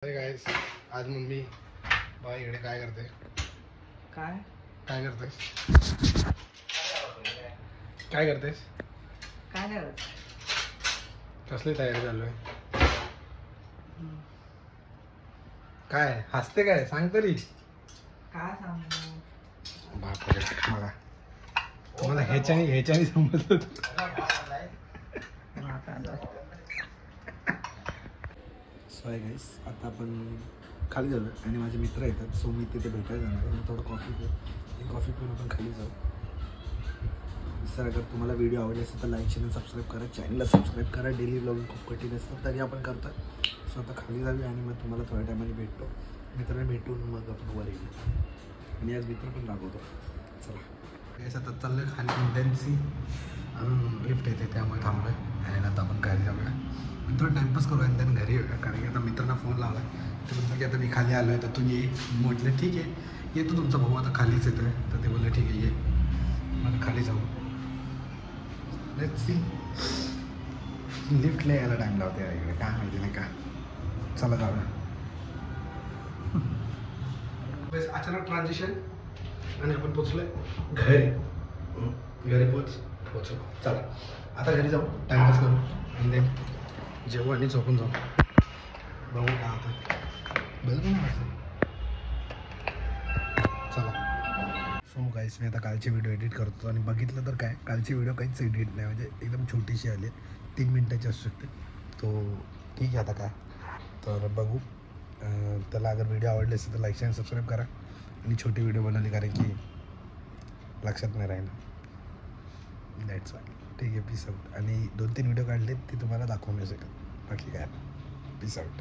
Guys, आज mummy बघा इकडे काय करते. काय काय करतेस? काय करतेस? काय नाही होत. कसली तयारी चालू आहे? काय हसते काय सांग तरी. काय सांगू बापरे बघा तुम्हाला ह्याच्याने समजत होतं. सो आहे गाईस, आता आपण खाली झालो आणि माझे मित्र येतात. सो मी तिथे भेटायला जाणार आहे. थोडं कॉफी पिऊन आपण खाली जाऊ. सर अगर तुम्हाला व्हिडिओ आवडले असेल तर लाईक शेअर सबस्क्राईब करा. चॅनलला सबस्क्राईब करा. डेली ब्लॉगिंग खूप कठीण असतं तरी आपण करतो. सो आता खाली जाऊया आणि मग तुम्हाला थोड्या टायमाने भेटतो. मित्रांनी भेटून मग आपण वर येऊ आणि आज मित्र पण रागवतो. चला गाईस, आता चाललं खाली इंटेन्सी अजून लिफ्ट येते त्यामुळे थांबलो आहे आणि आता आपण खाली जाऊया. थोडं टाइमपास करू आणि त्यानं घरी येऊया. कारण की आता मित्रांना फोन लावला ते बोलतो की आता मी खाली आलो आहे तर तू ये. म्हटलं ठीक आहे येतो, तुमचा भाऊ आता खालीच येतो आहे. तर ते बोलले ठीक आहे ये. मग खाली जाऊ. Let's see. लिफ्टला यायला टाईम लावते यार इकडे, काय माहिती नाही का. चला जाऊया. बस अचानक ट्रान्झिशन आणि आपण पोचलोय घरी पोचलो. चला आता घरी जाऊ, टाइमपास करू आणि देन जेवू आणि झोपून जाऊ. बघू काय होतं. बघू ना चला. सो गाईस, मी आता कालची व्हिडिओ एडिट करतो आणि बघितलं तर काय कालची व्हिडिओ काहीच एडिट नाही, म्हणजे एकदम छोटीशी आली. 3 मिनिटाची असू शकते. तो ठीक आहे आता काय तर बघू. त्याला अगर व्हिडिओ आवडले असेल तर लाईक शेअर सबस्क्राईब करा. आणि छोटी व्हिडिओ बनवली कारण की लक्षात नाही राहिलं. That's why. ठीक आहे, पीस आउट. आणि 2-3 व्हिडिओ काढले ते तुम्हाला दाखवू नाही शकत. बाकी काय, पीस आउट.